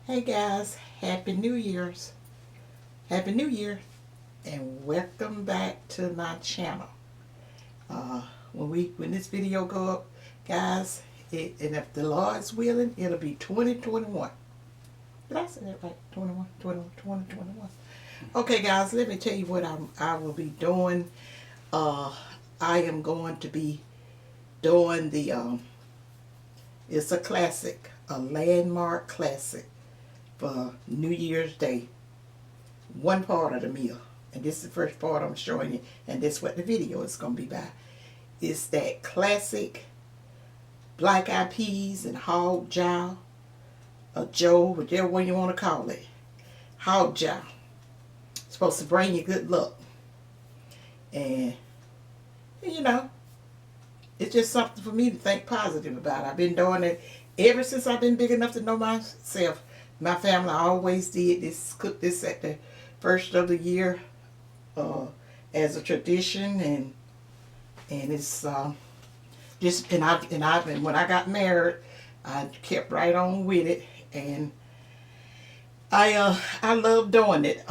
Hey guys, Happy New Year's. Happy New Year and welcome back to my channel. Uh when this video go up, guys, and if the Lord's willing, it'll be 2021. Did I say that right? 21, 21, 2021. Okay guys, let me tell you what I will be doing. I am going to be doing the it's a classic, a landmark classic for New Year's Day. One part of the meal, and this is the first part I'm showing you, and this is what the video is going to be by. It's that classic black eyed peas and hog jowl, or jowl, whichever one you want to call it. Hog jowl. It's supposed to bring you good luck. And, you know, it's just something for me to think positive about. I've been doing it ever since I've been big enough to know myself. My family always did this, cook this at the first of the year as a tradition, and it's just and when I got married, I kept right on with it, and I love doing it.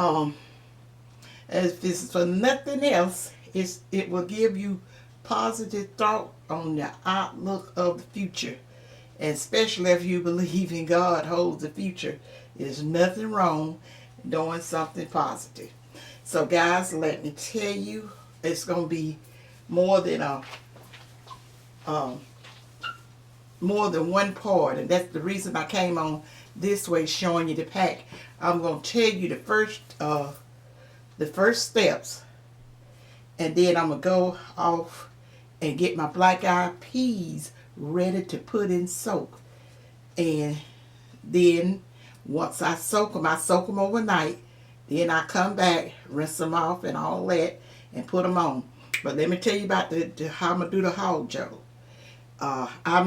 If it's for nothing else, it will give you positive thought on the outlook of the future, and especially if you believe in God holds the future. There's nothing wrong doing something positive. So guys, let me tell you, it's going to be more than more than one part, and that's the reason I came on this way showing you the pack. I'm going to tell you the first steps, and then I'm going to go off and get my black eyed peas ready to put in soak. And then once I soak them overnight. Then I come back, rinse them off and all that, and put them on. But let me tell you about how I'm gonna do the hog jowl. I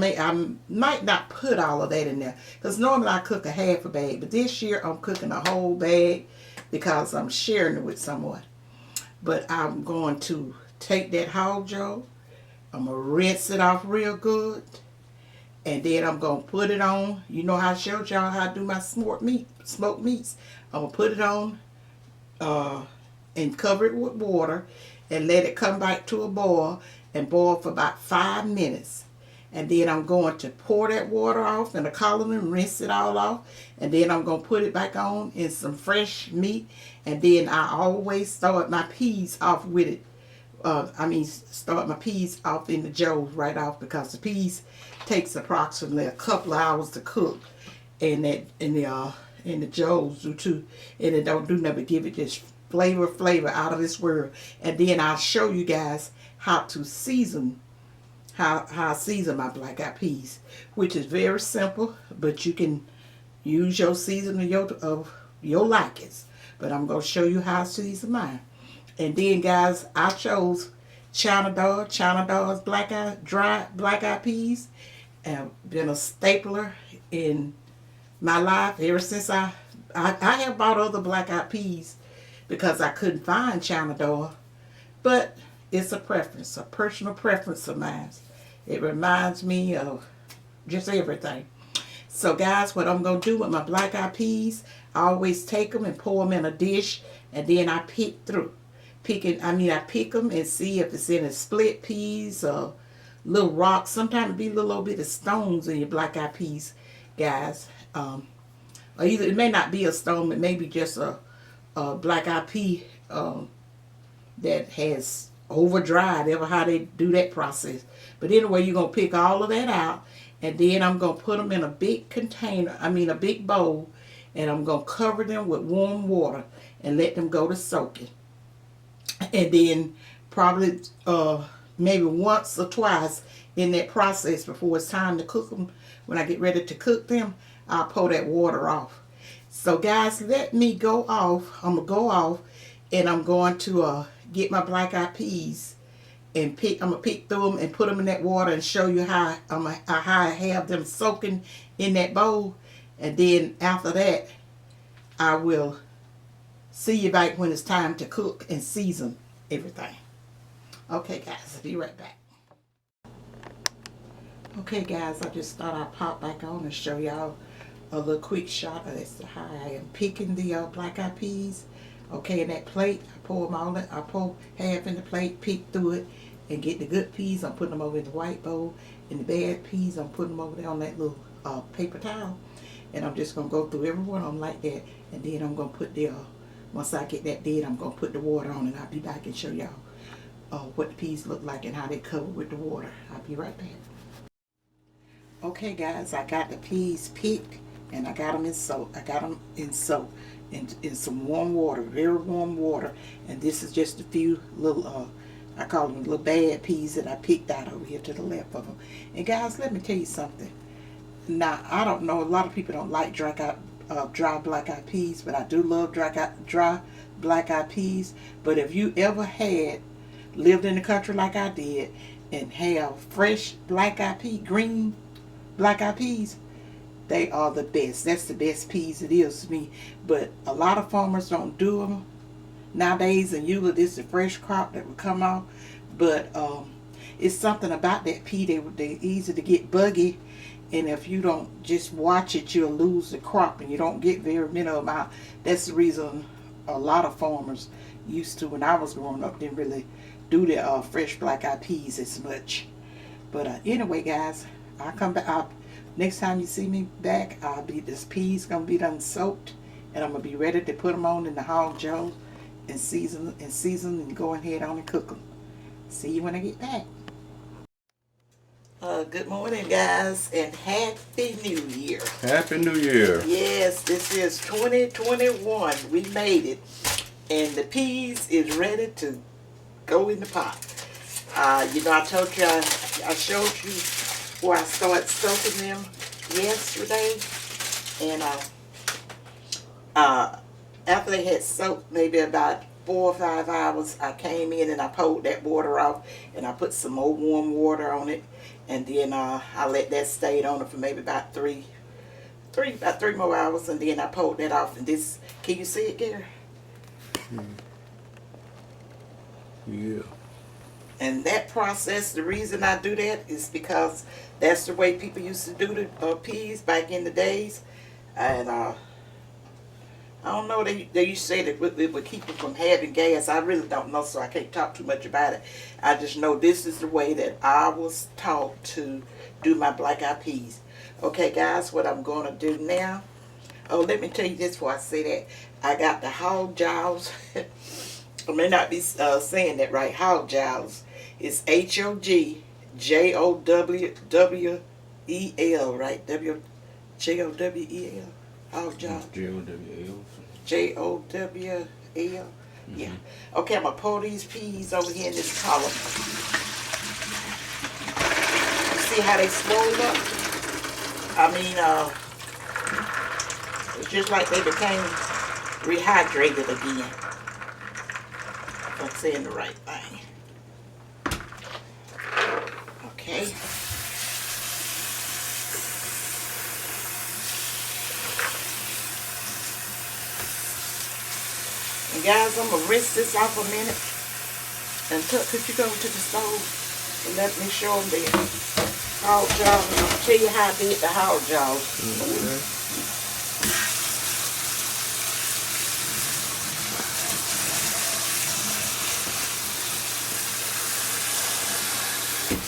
might not put all of that in there, because normally I cook a half a bag, but this year I'm cooking a whole bag because I'm sharing it with someone. But I'm going to take that hog jowl, I'm gonna rinse it off real good, and then I'm gonna put it on. You know how I showed y'all how I do my smoked meats. I'm gonna put it on and cover it with water and let it come back to a boil and boil for about 5 minutes. And then I'm going to pour that water off in a colander, rinse it all off, and then I'm going to put it back on in some fresh meat. And then I always start my peas off with it. Start my peas off in the jowl right off, because the peas takes approximately a couple of hours to cook, and in the jowls do too, and it don't do nothing but give it this flavor out of this world. And then I'll show you guys how to season, how I season my black eyed peas, which is very simple, but you can use your seasoning of your likings. But I'm gonna show you how to season mine. And then guys, I chose China Doll's dry black eyed peas, and been a stapler in my life ever since I have bought other black eyed peas because I couldn't find China Doll, but it's a preference, a personal preference of mine. It reminds me of just everything. So guys, what I'm going to do with my black eyed peas, I always take them and pour them in a dish, and then I pick them and see if it's any split peas or little rocks. Sometimes it be a little bit of stones in your black eyed peas, guys. Or either it may not be a stone, it may be just a black eyed pea that has over dried, ever how they do that process. But anyway, you're going to pick all of that out, and then I'm going to put them in a big container, a big bowl, and I'm going to cover them with warm water and let them go to soaking. And then probably maybe once or twice in that process before it's time to cook them, when I get ready to cook them, I'll pour that water off. So guys, let me go off. I'm going to go off, and I'm going to get my black eyed peas and I'm going to pick through them and put them in that water and show you how I have them soaking in that bowl. And then after that, I will see you back when it's time to cook and season everything. Okay guys, I'll be right back. Okay guys, I just thought I'd pop back on and show y'all a little quick shot as to how I am picking the black-eyed peas. Okay, in that plate, I pour them all in. I pour half in the plate, pick through it, and get the good peas. I'm putting them over in the white bowl, and the bad peas, I'm putting them over there on that little paper towel. And I'm just gonna go through every one of them like that, and then I'm gonna put the once I get that dead, I'm gonna put the water on, and I'll be back and show y'all what the peas look like and how they cover with the water. I'll be right back. Okay, guys, I got the peas picked, and I got them in soak. I got them in soak in some warm water, very warm water. And this is just a few little I call them little bad peas that I picked out over here to the left of them. And guys, let me tell you something. Now, I don't know, a lot of people don't like dry black-eyed peas, but I do love dry black-eyed peas. But if you ever lived in the country like I did, and have fresh black-eyed pea, green black-eyed peas, they are the best. That's the best peas it is to me. But a lot of farmers don't do them nowadays, and usually this is a fresh crop that will come off. But it's something about that pea. They're easy to get buggy, and if you don't just watch it, you'll lose the crop, and you don't get very many of them out. That's the reason a lot of farmers used to, when I was growing up, didn't really do the fresh black-eyed peas as much. But anyway, guys, I'll come back. Next time you see me back, this peas gonna be done soaked, and I'm gonna be ready to put them on in the Hog Jowl and season and go ahead on and cook them. See you when I get back. Good morning, guys, and Happy New Year. Happy New Year. Yes, this is 2021. We made it, and the peas is ready to go in the pot. You know, I told you, I showed you where I started soaking them yesterday, and after they had soaked maybe about 4 or 5 hours, I came in and I pulled that water off, and I put some more warm water on it, and then I let that stay on it for maybe about three more hours, and then I pulled that off. And this, can you see it, Gary? Yeah. And that process, the reason I do that is because that's the way people used to do the peas back in the days. And I don't know, they used to say that it would keep them from having gas. I really don't know, so I can't talk too much about it. I just know this is the way that I was taught to do my black-eyed peas. Okay, guys, what I'm going to do now. Oh, let me tell you this before I say that. I got the Hog Jowls. I may not be saying that right. Hog Jowls. It's H-O-G-J-O-W-W-E-L, right? J-O-W-E-L. Hog Jowl. J-O-W-L. J-O-W-L. Yeah. Okay, I'm going to pour these peas over here in this column. See how they swole up? I mean, it's just like they became rehydrated again. If I'm saying the right thing. Okay. And guys, I'm going to rinse this off a minute. And could you go to the stove and let me show them the Hog Jowl? And I'll tell you how I did the Hog Jowl. Okay.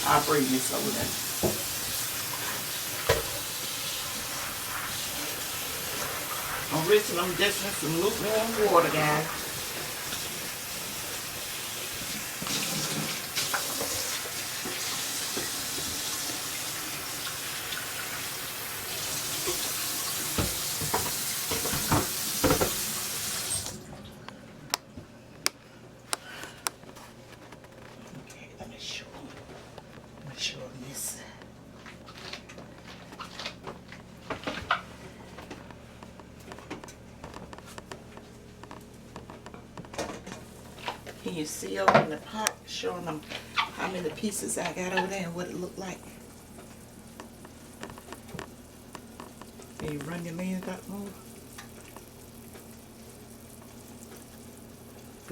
I'll bring this over there. I'm rinsing them just in some lukewarm water, guys. Okay, let me show them this. Can you see over in the pot, showing them how many pieces I got over there and what it looked like? Can you run your lens out more?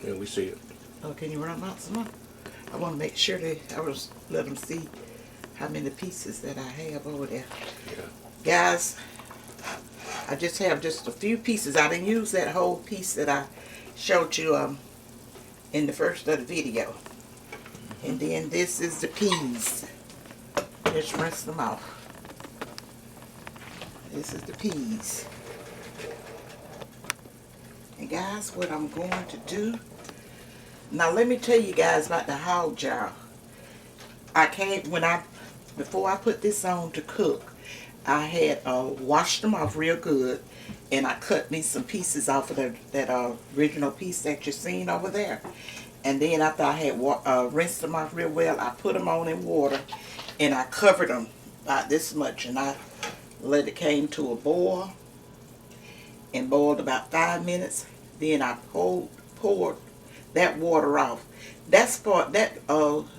Yeah, we see it. Oh, can you run them out some more? I want to make sure that I was let them see how many pieces that I have over there. Yeah. Guys, I just have just a few pieces. I didn't use that whole piece that I showed you in the first of the video. And then this is the peas. Just rinse them off. This is the peas. And guys, what I'm going to do, now let me tell you guys about the Hog Jowl. Before I put this on to cook, I had washed them off real good, and I cut me some pieces off of that original piece that you're seeing over there. And then after I had rinsed them off real well, I put them on in water, and I covered them about this much, and I let it came to a boil, and boiled about 5 minutes. Then I poured that water off. That's part that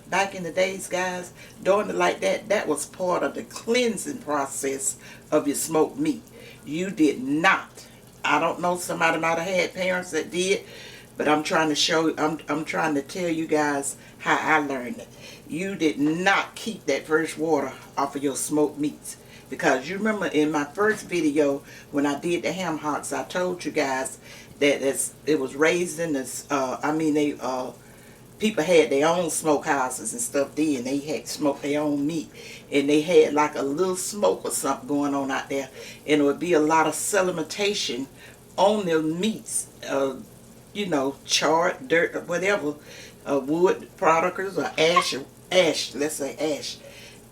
back in the days, guys, doing it like that, that was part of the cleansing process of your smoked meat. You did not. I don't know, somebody might have had parents that did, but I'm trying to show, I'm trying to tell you guys how I learned it. You did not keep that fresh water off of your smoked meats. Because you remember in my first video when I did the ham hocks, I told you guys that it was raised in this, people had their own smokehouses and stuff then. They had smoked their own meat. And they had like a little smoke or something going on out there. And it would be a lot of sedimentation on their meats. You know, charred, dirt, or whatever. Wood products or ash, let's say ash.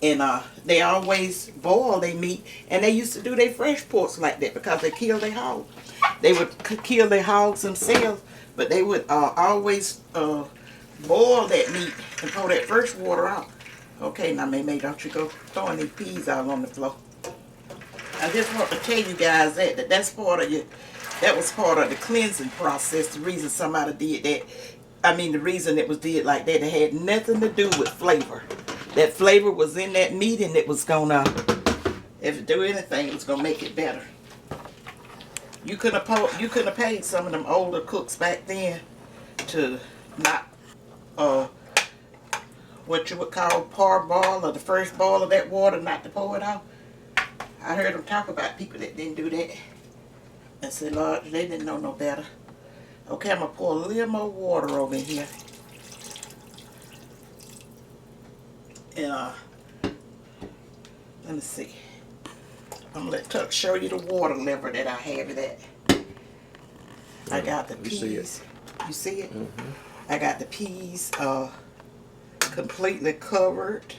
And they always boil their meat, and they used to do their fresh porks like that because they killed their hogs. They would kill their hogs themselves, but they would always boil that meat and pour that fresh water out. Okay, now May, don't you go throwing these peas out on the floor. I just want to tell you guys that's part of that was part of the cleansing process. The reason somebody did that, the reason it was did like that, it had nothing to do with flavor. That flavor was in that meat, and it was gonna, if it do anything, it was gonna make it better. You could have paid some of them older cooks back then to not what you would call parboil, or the first boil of that water, not to pour it out. I heard them talk about people that didn't do that. I said, Lord, they didn't know no better. Okay, I'm gonna pour a little more water over here. And let me see. I'm gonna let Tuck show you the water level that I have it at. I got the peas. You see it? Mm-hmm. I got the peas completely covered.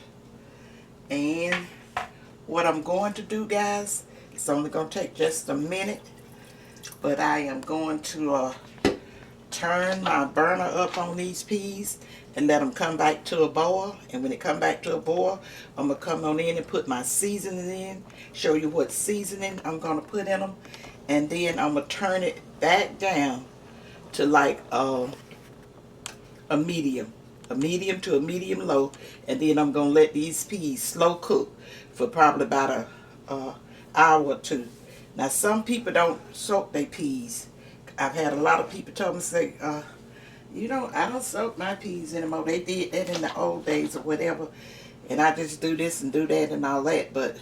And what I'm going to do, guys, it's only gonna take just a minute, but I am going to turn my burner up on these peas and let them come back to a boil. And when it come back to a boil, I'm going to come on in and put my seasoning in, show you what seasoning I'm going to put in them, and then I'm going to turn it back down to like a medium to a medium low, and then I'm going to let these peas slow cook for probably about a hour or two. Now some people don't soak their peas. I've had a lot of people tell me, say, I don't soak my peas anymore. They did that in the old days or whatever, and I just do this and do that and all that, but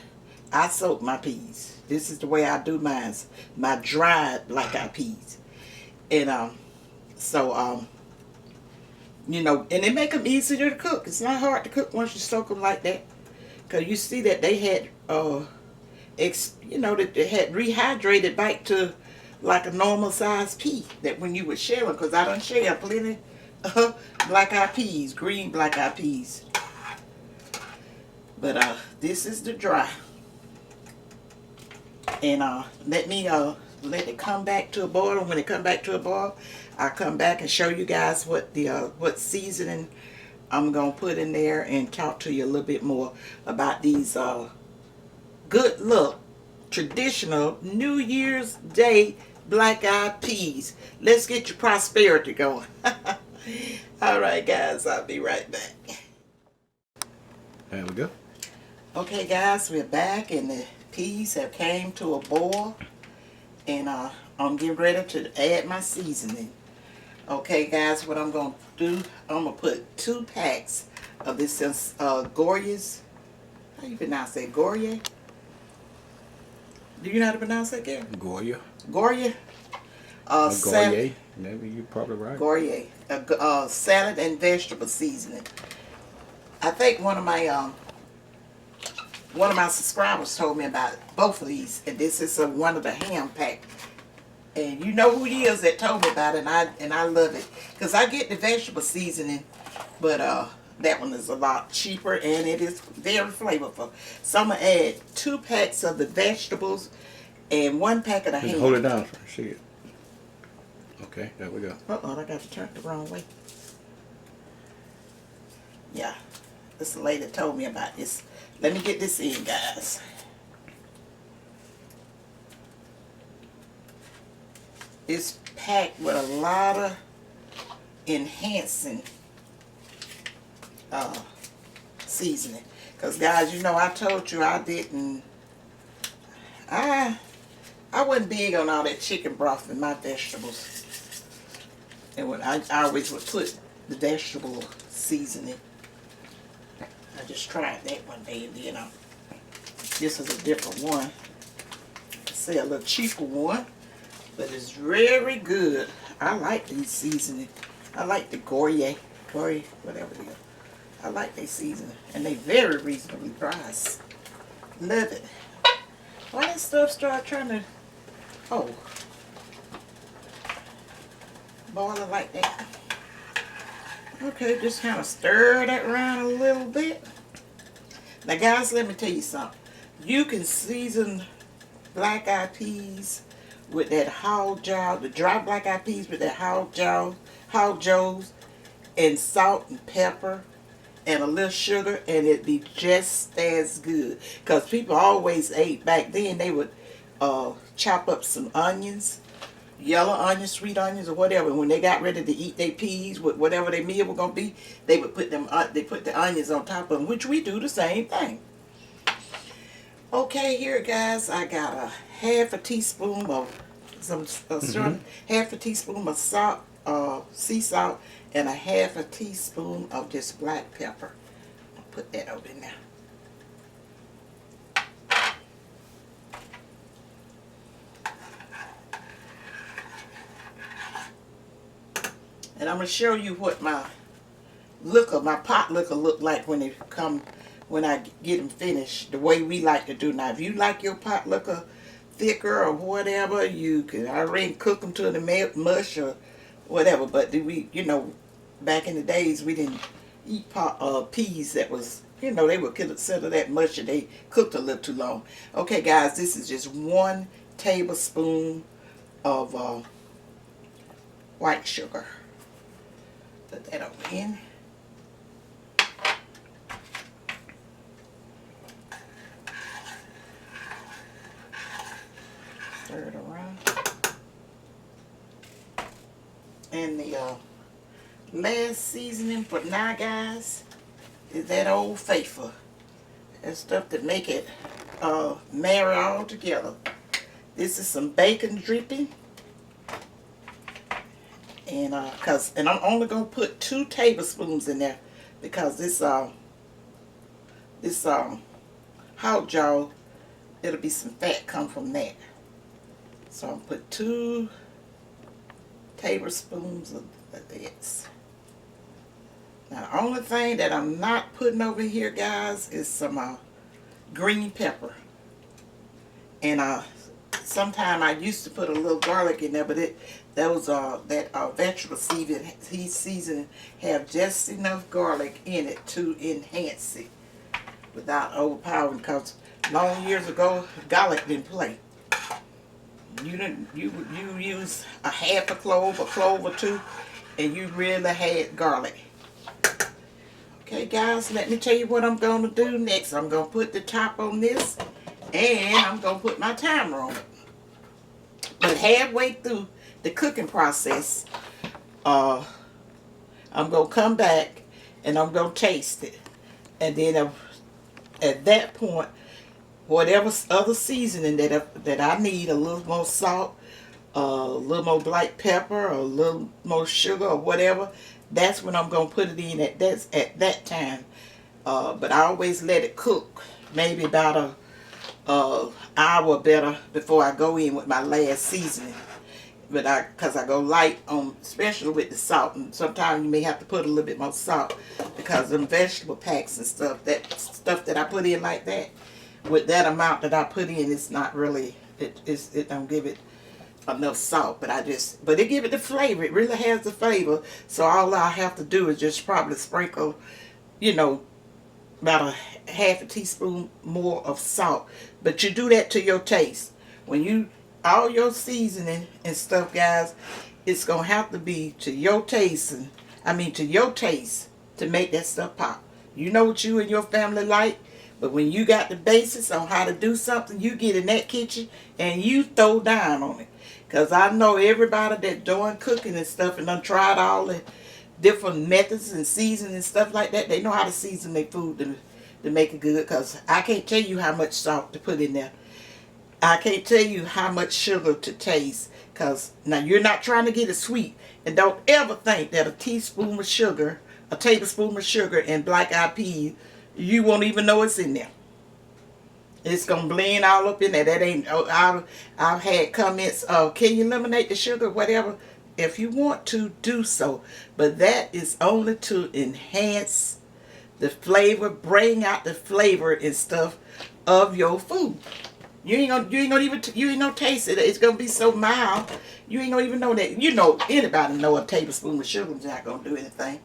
I soak my peas. This is the way I do mine, my dried Blackeye peas. And and they make them easier to cook. It's not hard to cook once you soak them like that, because you see that they had, that they had rehydrated back to like a normal size pea, that when you would shell them, because I done shell plenty of Blackeye peas, green Blackeye peas. But this is the dry. And let it come back to a boil. And when it come back to a boil, I'll come back and show you guys what seasoning I'm gonna put in there, and talk to you a little bit more about these good luck traditional New Year's Day Blackeye peas. Let's get your prosperity going. Alright guys, I'll be right back. There we go. Okay guys, we're back, and the peas have came to a boil, and I'm getting ready to add my seasoning. Okay guys, what I'm going to do, I'm going to put 2 packs of this Goya's, how you pronounce that, Goya? Do you know how to pronounce that, Gary? Goya. Goya? Goya. Maybe you're probably right. Goya. Salad and vegetable seasoning. I think one of my subscribers told me about both of these, and this is one of the ham pack. And you know who he is that told me about it, and I love it because I get the vegetable seasoning, but that one is a lot cheaper and it is very flavorful. So I'm gonna add 2 packs of the vegetables and 1 pack of the ham. Hold it down so I see it. Okay, there we go. Uh-oh, I got to turn it the wrong way. Yeah, this lady told me about this. Let me get this in, guys. It's packed with a lot of enhancing seasoning. Because, guys, you know, I told you I wasn't big on all that chicken broth in my vegetables. And when I always would put the vegetable seasoning. I just tried that one day, and you know, this is a different one. Say a little cheaper one, but it's very good. I like these seasoning. I like the Goya, whatever it is. I like their seasoning, and they very reasonably priced. Love it. Why that stuff start trying to, boil it like that? Okay, just kind of stir that around a little bit. Now, guys, let me tell you something. You can season black-eyed peas with that Hog Jowl, the dry black-eyed peas with that Hog Jowls, and salt and pepper and a little sugar, and it'd be just as good. Because people always ate, back then, they would chop up some onions, yellow onions, sweet onions, or whatever. When they got ready to eat their peas with whatever their meal was gonna be, they would put them. They put the onions on top of them, which we do the same thing. Okay, here, guys, I got a half a teaspoon of some half a teaspoon of salt, sea salt, and a half a teaspoon of this black pepper. I'll put that over in there. And I'm going to show you what my pot liquor look like when I get them finished, the way we like to do. Now, if you like your pot liquor thicker or whatever, you can already cook them to the mush or whatever. But we, you know, back in the days, we didn't eat peas that was, you know, they would consider that mush and they cooked a little too long. Okay, guys, this is just 1 tablespoon of white sugar. Put that over in. Stir it around. And the last seasoning for now, guys, is that Old Faithful. That stuff that make it marry all together. This is some bacon dripping. And I'm only gonna put 2 tablespoons in there because this Hog Jowl, it'll be some fat come from that. So I'll put 2 tablespoons of this. Now the only thing that I'm not putting over here, guys, is some green pepper. And sometime I used to put a little garlic in there, but that vegetable seasoning have just enough garlic in it to enhance it without overpowering. Because long years ago, garlic didn't play. You use a half a clove or 2, and you really had garlic. Okay, guys, let me tell you what I'm going to do next. I'm going to put the top on this, and I'm going to put my timer on it. But halfway through the cooking process, I'm going to come back and I'm going to taste it. And then at that point, whatever other seasoning that I need, a little more salt, a little more black pepper, or a little more sugar or whatever, that's when I'm going to put it in at that time. But I always let it cook maybe about hour better before I go in with my last seasoning. But cause I go light on, especially with the salt, and sometimes you may have to put a little bit more salt because them vegetable packs and stuff, that stuff that I put in like that, with that amount that I put in, it's not really, it don't give it enough salt, but it give it the flavor. It really has the flavor. So all I have to do is just probably sprinkle, you know, about a half a teaspoon more of salt. But you do that to your taste. When you, all your seasoning and stuff, guys, it's gonna have to be to your taste, and to your taste, to make that stuff pop. You know what you and your family like, but when you got the basics on how to do something, you get in that kitchen and you throw down on it. Cause I know everybody that doing cooking and stuff and done tried all the different methods and seasoning and stuff like that. They know how to season their food to make it good. Cause I can't tell you how much salt to put in there. I can't tell you how much sugar to taste. Cause now you're not trying to get it sweet. And don't ever think that a teaspoon of sugar, a tablespoon of sugar and black-eyed peas, you won't even know it's in there. It's gonna blend all up in there. That ain't. I've had comments of, can you eliminate the sugar, whatever. If you want to, do so, but that is only to enhance the flavor, bring out the flavor and stuff of your food. You ain't gonna taste it. It's gonna be so mild. You ain't gonna even know that. You know, anybody know a tablespoon of sugar is not gonna do anything.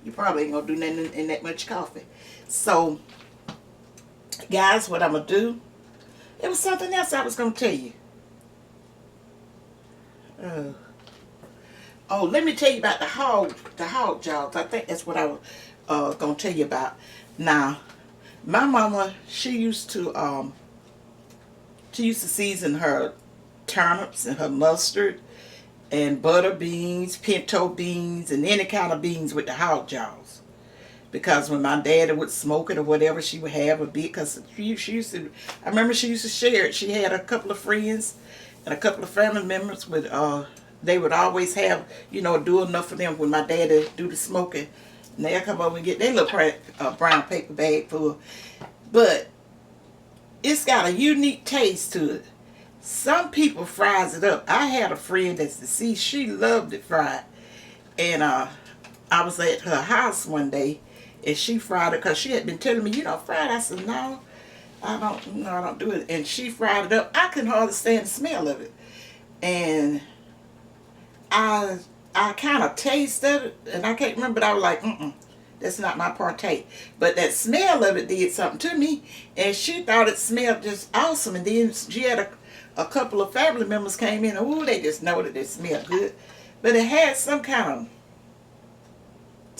You probably ain't gonna do nothing in that much coffee. So, guys, what I'm gonna do? It was something else I was gonna tell you. Oh, let me tell you about the hog jaws. I think that's what I was gonna tell you about. Now, my mama, she used to season her turnips and her mustard and butter beans, pinto beans, and any kind of beans with the hog jaws. Because when my daddy would smoke it or whatever, she would have a bit. Because she used to, I remember she used to share it. She had a couple of friends and a couple of family members with, they would always have, you know, do enough for them when my daddy do the smoking. And they'll come over and get their little brown paper bag full. But it's got a unique taste to it. Some people fries it up. I had a friend that's deceased. She loved it fried. And I was at her house one day, and she fried it because she had been telling me, you don't fry it. I said, no, I don't do it. And she fried it up. I couldn't hardly stand the smell of it. And I kind of tasted it, and I can't remember, but I was like, that's not my partake. But that smell of it did something to me, and she thought it smelled just awesome. And then she had a couple of family members came in, and ooh, they just know that it smelled good. But it had some kind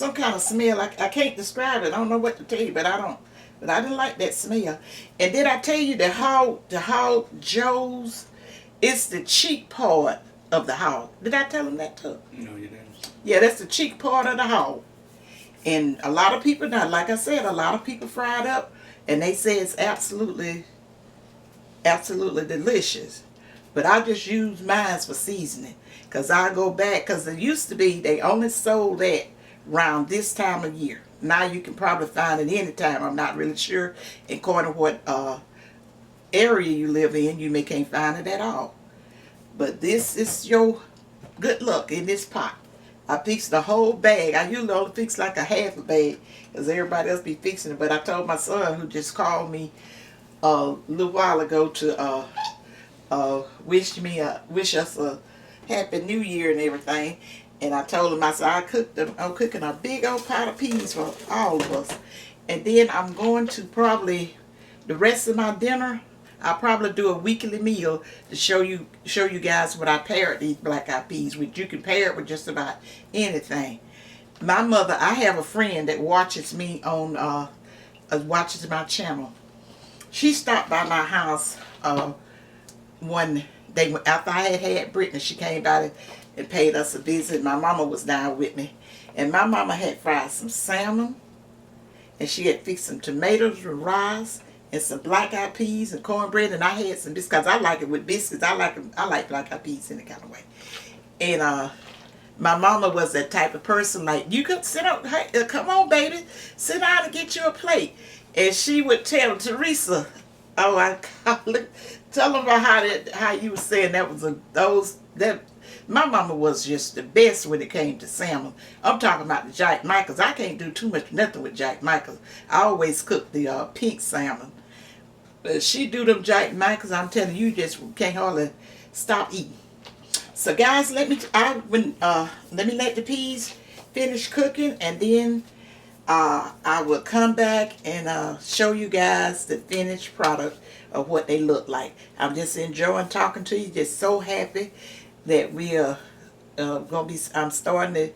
of smell. I can't describe it. I don't know what to tell you, but I didn't like that smell. And did I tell you the hog jowls, it's the cheek part of the hog. Did I tell them that too? No, you didn't. Yeah, that's the cheek part of the hog. And a lot of people, now, like I said, a lot of people fry it up, and they say it's absolutely delicious. But I just use mine for seasoning, because I go back, because it used to be they only sold that around this time of year. Now you can probably find it anytime. I'm not really sure. According to what area you live in, you may can't find it at all. But this is your good luck in this pot. I fixed the whole bag. I usually only fix like a half a bag because everybody else be fixing it. But I told my son, who just called me a little while ago, to wish us a happy new year and everything. And I told him, I said, I'm cooking a big old pot of peas for all of us. And then I'm going to probably, the rest of my dinner, I'll probably do a weekly meal to show you guys what I paired these black-eyed peas with. You can pair it with just about anything. My mother, I have a friend that watches me on, watches my channel. She stopped by my house one day after I had Brittany. She came by and paid us a visit. My mama was down with me. And my mama had fried some salmon. And she had fixed some tomatoes with rice and some black-eyed peas and cornbread, and I had some biscuits. I like it with biscuits. I like black-eyed peas in a kind of way. And my mama was that type of person, like, you could sit up, hey, come on, baby, sit down and get you a plate. And she would tell Teresa, Oh, look, tell them about how you were saying that was that my mama was just the best when it came to salmon. I'm talking about the Jack Michaels. I can't do too much nothing with Jack Michaels. I always cook the pink salmon. But she do them Jack Michaels. I'm telling you, just can't hardly stop eating. So guys, let me let the peas finish cooking, and then I will come back and show you guys the finished product of what they look like. I'm just enjoying talking to you. Just so happy that we are I'm starting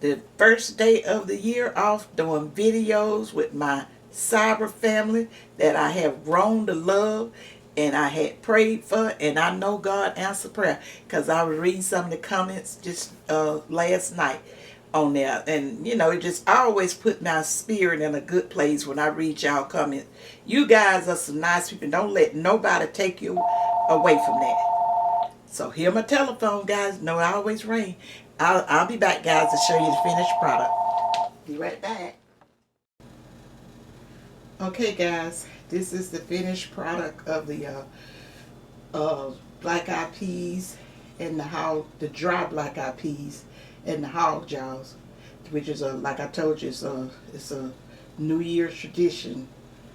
the first day of the year off doing videos with my cyber family that I have grown to love and I had prayed for, and I know God answered prayer because I was reading some of the comments just last night on there, and you know, it just always put my spirit in a good place when I read y'all comments. You guys are some nice people. Don't let nobody take you away from that. So hear my telephone, guys. No, I always ring. I'll be back, guys, to show you the finished product. Be right back. Okay, guys, this is the finished product of the black eyed peas and the dry black eyed peas and the hog jaws, which is like I told you, it's a New Year's tradition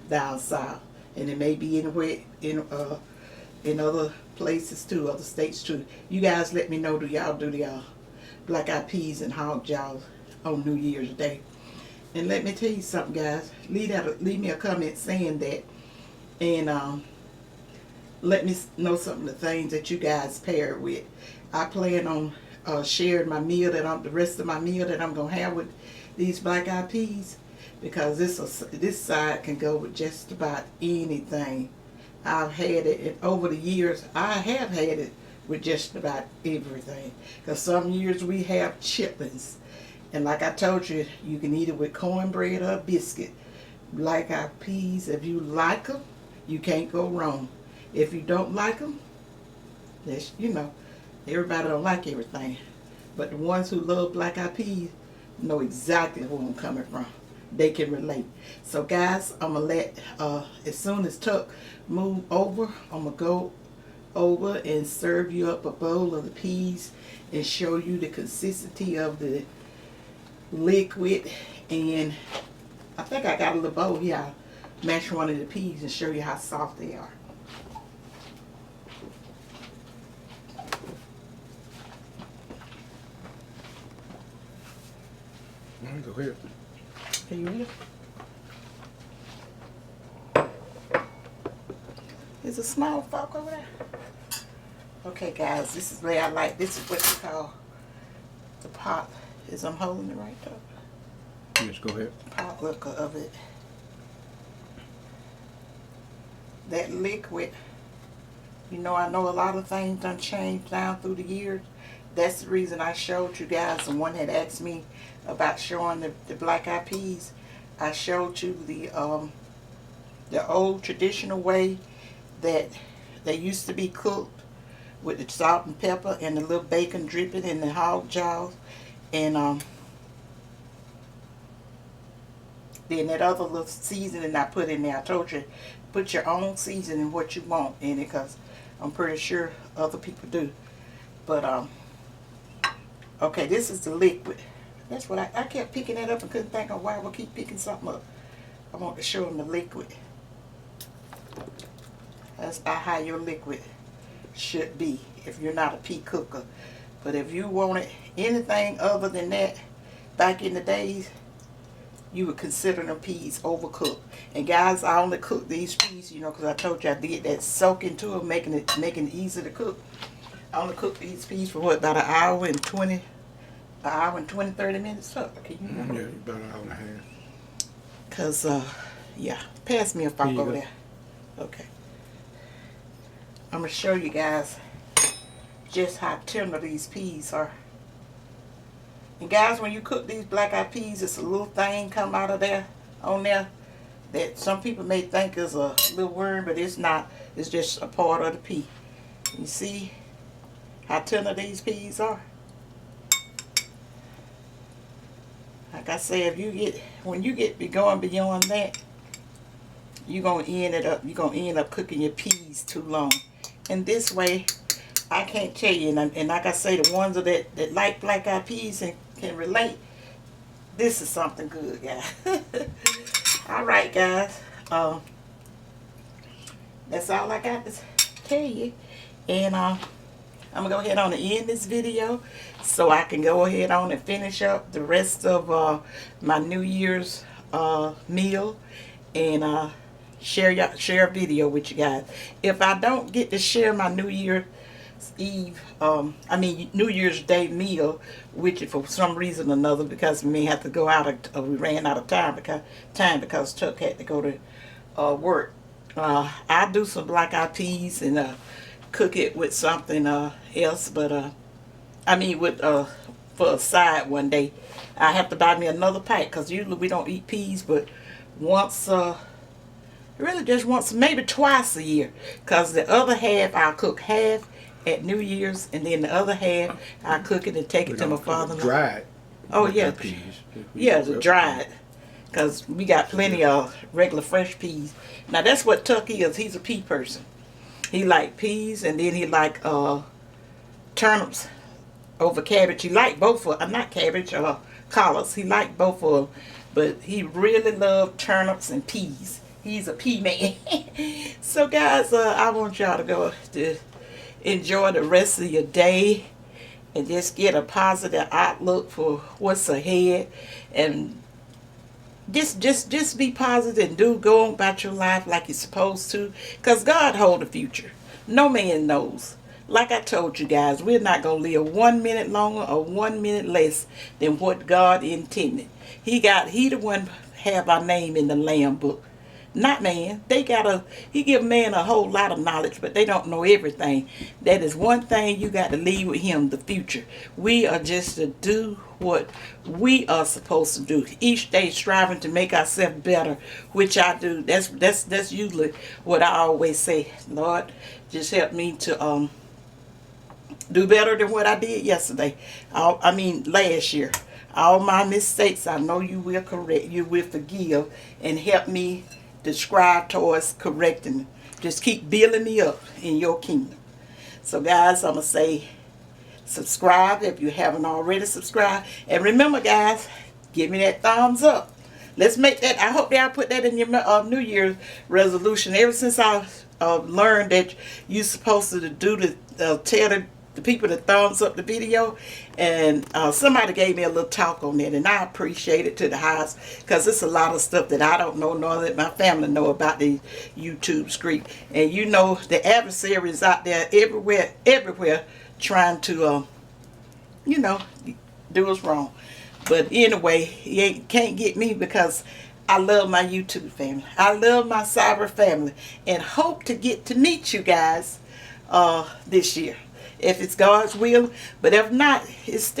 down south, and it may be anywhere in other places too, other states too. You guys let me know, do y'all do the black eyed peas and hog jaws on New Year's Day? And let me tell you something, guys. Leave me a comment saying that, and let me know some of the things that you guys pair it with. I plan on sharing my meal the rest of my meal that I'm gonna have with these black eyed peas, because this side can go with just about anything. I've had it, and over the years I have had it with just about everything. Because some years we have chitlins. And like I told you, you can eat it with cornbread or biscuit. Black eyed peas, if you like them, you can't go wrong. If you don't like them, everybody don't like everything. But the ones who love black eyed peas know exactly where I'm coming from. They can relate. So guys, I'm going to let, as soon as Tuck move over, I'm going to go over and serve you up a bowl of the peas and show you the consistency of the liquid. And I think I got a little bowl here. I'll mash one of the peas and show you how soft they are. All right, go ahead. Are you ready? There's a small fork over there. Okay guys, this is where this is what you call the pot. Is I'm holding it right up. Yes, go ahead. Pot liquor of it. That liquid, I know a lot of things done changed down through the years. That's the reason I showed you guys. Someone had asked me about showing the black eyed peas. I showed you the old traditional way that they used to be cooked with the salt and pepper and the little bacon dripping in the hog jaws. And then that other little seasoning I put in there. I told you, put your own seasoning, what you want in it, because I'm pretty sure other people do. But okay, this is the liquid. That's what I kept picking that up and couldn't think of why I would keep picking something up. I want to show them the liquid. That's about how your liquid should be if you're not a pea cooker. But if you wanted anything other than that, back in the days, you would consider them peas overcooked. And guys, I only cook these peas, because I told you I did that soak into them, making it easy to cook. I only cook these peas for what, about an hour and 20, 30 minutes. Up. Okay, Yeah, about an hour and a half. Cause yeah, pass me a fork over there. Okay. I'm gonna show you guys just how tender these peas are. And guys, when you cook these black eyed peas, it's a little thing come out of there on there that some people may think is a little worm, but it's not. It's just a part of the pea. You see how tender these peas are? Like I say, when you get going beyond that, you're gonna end up cooking your peas too long. And this way, I can't tell you, and like I say, the ones that like black eyed peas and can relate, this is something good, guys. All right, guys. That's all I got to tell you. And I'm gonna go ahead on and end this video so I can go ahead on and finish up the rest of my New Year's meal and share a video with you guys. If I don't get to share my New Year's Eve, New Year's Day meal with you for some reason or another, because we may have to go out we ran out of time because Chuck had to go to work. I'll do some black eyed peas and cook it with something else, but for a side one day. I have to buy me another pack because usually we don't eat peas, but really just once, maybe twice a year, because the other half I'll cook half at New Year's, and then the other half I'll cook it and take it to my father-in-law. Dried. Oh yeah, peas. yeah, the dried, because we got plenty of regular fresh peas. Now that's what Tuck is. He's a pea person. He like peas, and then he like turnips over cabbage. He like both of not cabbage, collards. He like both of them, but he really loved turnips and peas. He's a pea man. So guys, I want y'all to go to enjoy the rest of your day and just get a positive outlook for what's ahead, and just be positive and go on about your life like you're supposed to, because God hold the future. No man knows. Like I told you guys, we're not going to live 1 minute longer or 1 minute less than what God intended. He the one have our name in the Lamb book, not man. He give man a whole lot of knowledge, but they don't know everything. That is one thing you got to leave with him, the future. We are just to do what we are supposed to do. Each day striving to make ourselves better, which I do. That's usually what I always say. Lord, just help me to do better than what I did yesterday. Last year. All my mistakes, I know you will correct. You will forgive and help me to strive towards correcting. Just keep building me up in your kingdom. So guys, I'm going to say subscribe if you haven't already subscribed. And remember guys, give me that thumbs up. Let's make that. I hope y'all put that in your New Year's resolution. Ever since I've learned that you're supposed to do tell the people to thumbs up the video, and somebody gave me a little talk on that, and I appreciate it to the highest, because it's a lot of stuff that I don't know, nor that my family know about the YouTube street. And you know the adversary is out there everywhere trying to do us wrong. But anyway, he can't get me, because I love my YouTube family. I love my cyber family, and hope to get to meet you guys this year, if it's God's will. But if not, it's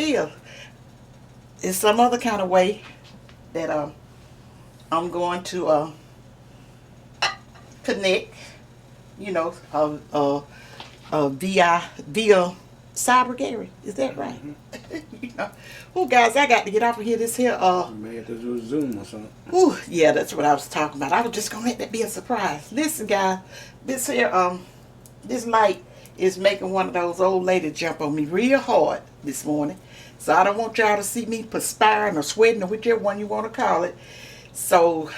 some other kind of way that I'm going to connect, via cyber Gary. Is that right? Mm-hmm. Oh guys, I got to get off of here. This here You may have to do a Zoom or something. Ooh, yeah, that's what I was talking about. I was just gonna let that be a surprise. Listen guys, this here this light is making one of those old ladies jump on me real hard this morning. So I don't want y'all to see me perspiring or sweating or whichever one you want to call it. So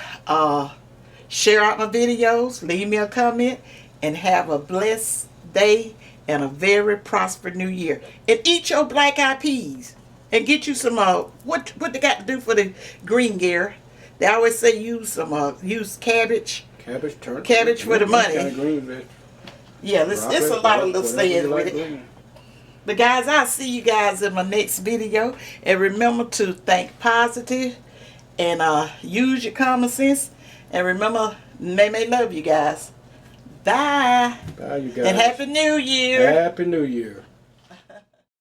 share out my videos, leave me a comment, and have a blessed day and a very prosperous new year. And eat your black eyed peas. And get you some what they got to do for the green gear. They always say use cabbage. Cabbage for the money. Kind of green, yeah, it's a lot of little sayings with it. But guys, I'll see you guys in my next video. And remember to think positive and use your common sense. And remember, may love you guys. Bye. Bye, you guys. And Happy New Year. Happy New Year.